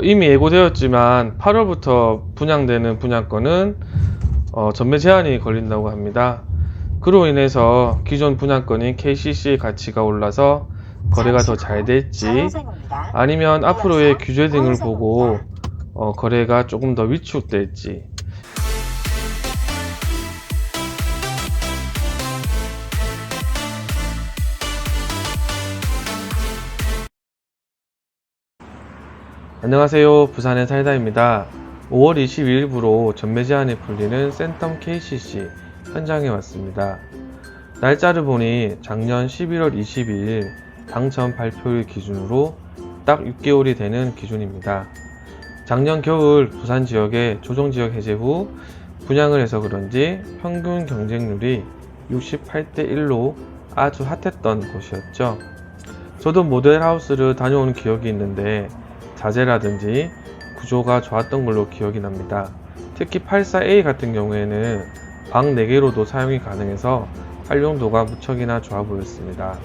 이미 예고되었지만 8월부터 분양되는 분양권은 전매 제한이 걸린다고 합니다. 그로 인해서 기존 분양권인 KCC의 가치가 올라서 거래가 더 잘 될지, 아니면 앞으로의 규제 등을 보고 거래가 조금 더 위축될지. 안녕하세요, 부산의 살다입니다. 5월 22일부로 전매 제한이 풀리는 센텀 KCC 현장에 왔습니다. 날짜를 보니 작년 11월 22일 당첨 발표일 기준으로 딱 6개월이 되는 기준입니다. 작년 겨울 부산 지역의 조정지역 해제 후 분양을 해서 그런지 평균 경쟁률이 68대 1로 아주 핫했던 곳이었죠. 저도 모델하우스를 다녀온 기억이 있는데 자재라든지 구조가 좋았던 걸로 기억이 납니다. 특히 84A 같은 경우에는 방 4개로도 사용이 가능해서 활용도가 무척이나 좋아 보였습니다.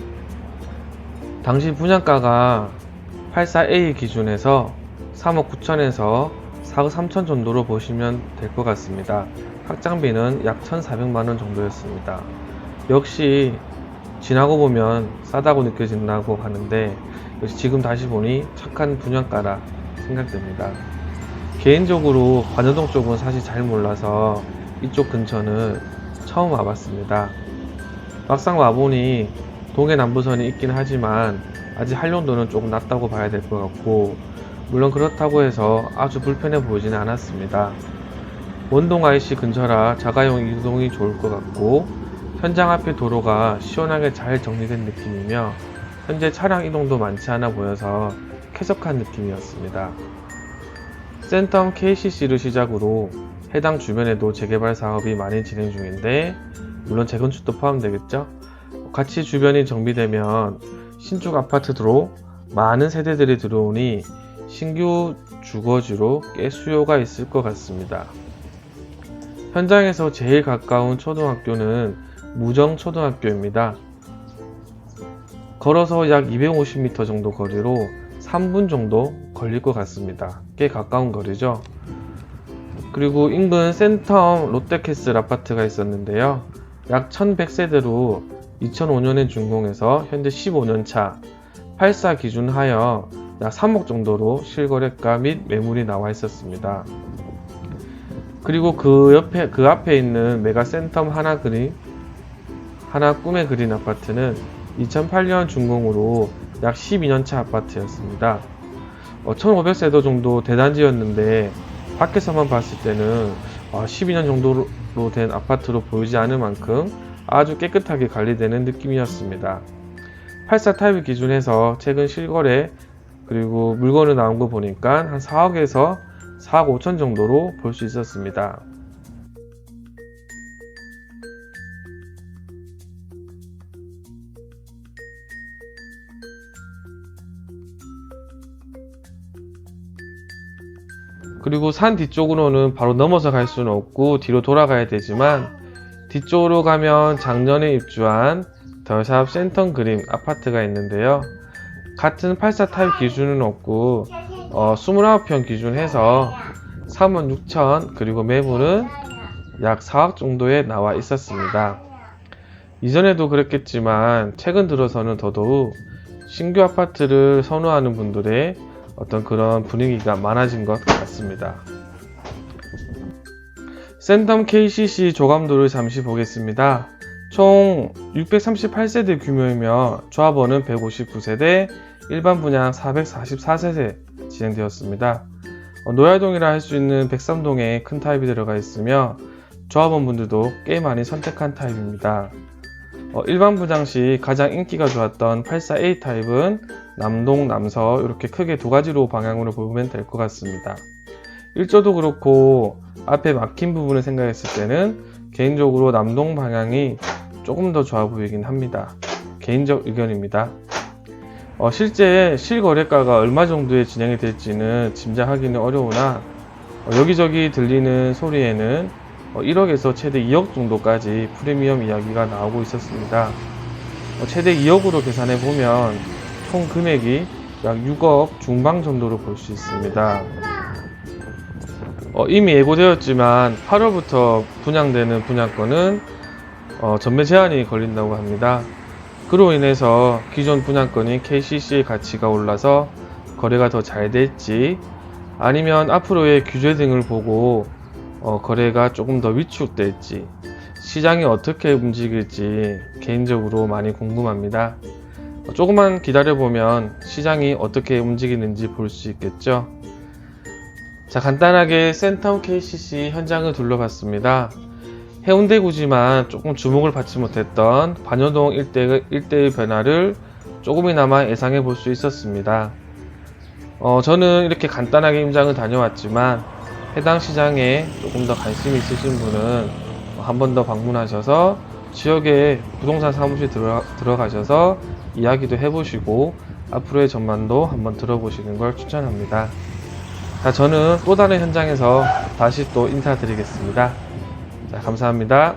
당시 분양가가 84A 기준에서 3억 9천에서 4억 3천 정도로 보시면 될 것 같습니다. 확장비는 약 1,400만원 정도였습니다. 역시 지나고 보면 싸다고 느껴진다고 하는데, 역시 지금 다시 보니 착한 분양가라 생각됩니다. 개인적으로 관여동 쪽은 사실 잘 몰라서 이쪽 근처는 처음 와봤습니다. 막상 와보니 동해 남부선이 있긴 하지만 아직 활용도는 조금 낮다고 봐야 될 것 같고, 물론 그렇다고 해서 아주 불편해 보이지는 않았습니다. 원동 IC 근처라 자가용 이동이 좋을 것 같고, 현장 앞의 도로가 시원하게 잘 정리된 느낌이며 현재 차량 이동도 많지 않아 보여서 쾌적한 느낌이었습니다. 센텀 KCC를 시작으로 해당 주변에도 재개발 사업이 많이 진행 중인데, 물론 재건축도 포함되겠죠. 같이 주변이 정비되면 신축 아파트로 많은 세대들이 들어오니 신규 주거지로 꽤 수요가 있을 것 같습니다. 현장에서 제일 가까운 초등학교는 무정초등학교입니다. 걸어서 약 250m 정도 거리로 3분 정도 걸릴 것 같습니다. 꽤 가까운 거리죠. 그리고 인근 센텀 롯데캐슬 아파트가 있었는데요. 약 1100세대로 2005년에 준공해서 현재 15년차 84 기준 하여 약 3억 정도로 실거래가 및 매물이 나와 있었습니다. 그리고 그 앞에 있는 메가 센텀 하나 꿈의 그린 아파트는 2008년 준공으로 약 12년차 아파트였습니다. 1500세대 정도 대단지였는데 밖에서만 봤을 때는 12년 정도로 된 아파트로 보이지 않을 만큼 아주 깨끗하게 관리되는 느낌이었습니다. 84 타입 기준에서 최근 실거래 그리고 물건을 나온 거 보니까 한 4억에서 4억 5천 정도로 볼 수 있었습니다. 그리고 산 뒤쪽으로는 바로 넘어서 갈 수는 없고 뒤로 돌아가야 되지만, 뒤쪽으로 가면 작년에 입주한 더샵 센텀 그린 아파트가 있는데요. 같은 84 타입 기준은 없고 29평 기준해서 3억 6천, 그리고 매물은 약 4억 정도에 나와 있었습니다. 이전에도 그랬겠지만 최근 들어서는 더더욱 신규 아파트를 선호하는 분들의 어떤 그런 분위기가 많아진 것 같습니다. 센텀 KCC 조감도를 잠시 보겠습니다. 총 638세대 규모이며 조합원은 159세대, 일반 분양 444세대 진행되었습니다. 노яр동이라 할 수 있는 백삼동에 큰 타입이 들어가 있으며 조합원분들도 꽤 많이 선택한 타입입니다. 일반 분양 시 가장 인기가 좋았던 84A 타입은 남동, 남서 이렇게 크게 두 가지로 방향으로 보면 될 것 같습니다. 일조도 그렇고 앞에 막힌 부분을 생각했을 때는 개인적으로 남동 방향이 조금 더 좋아 보이긴 합니다. 개인적 의견입니다. 실제 실거래가가 얼마 정도에 진행이 될지는 짐작하기는 어려우나 여기저기 들리는 소리에는 1억에서 최대 2억 정도까지 프리미엄 이야기가 나오고 있었습니다. 최대 2억으로 계산해 보면 총 금액이 약 6억 중반 정도로 볼 수 있습니다. 이미 예고되었지만 8월부터 분양되는 분양권은 전매 제한이 걸린다고 합니다. 그로 인해서 기존 분양권인 KCC의 가치가 올라서 거래가 더 잘 될지, 아니면 앞으로의 규제 등을 보고 거래가 조금 더 위축될지, 시장이 어떻게 움직일지 개인적으로 많이 궁금합니다. 조금만 기다려보면 시장이 어떻게 움직이는지 볼 수 있겠죠. 자, 간단하게 센텀 KCC 현장을 둘러봤습니다. 해운대구지만 조금 주목을 받지 못했던 반여동 일대의 변화를 조금이나마 예상해 볼 수 있었습니다. 저는 이렇게 간단하게 임장을 다녀왔지만 해당 시장에 조금 더 관심이 있으신 분은 한 번 더 방문하셔서 지역에 부동산 사무실 들어가셔서 이야기도 해보시고 앞으로의 전망도 한번 들어보시는 걸 추천합니다. 자, 저는 또 다른 현장에서 다시 또 인사드리겠습니다. 자, 감사합니다.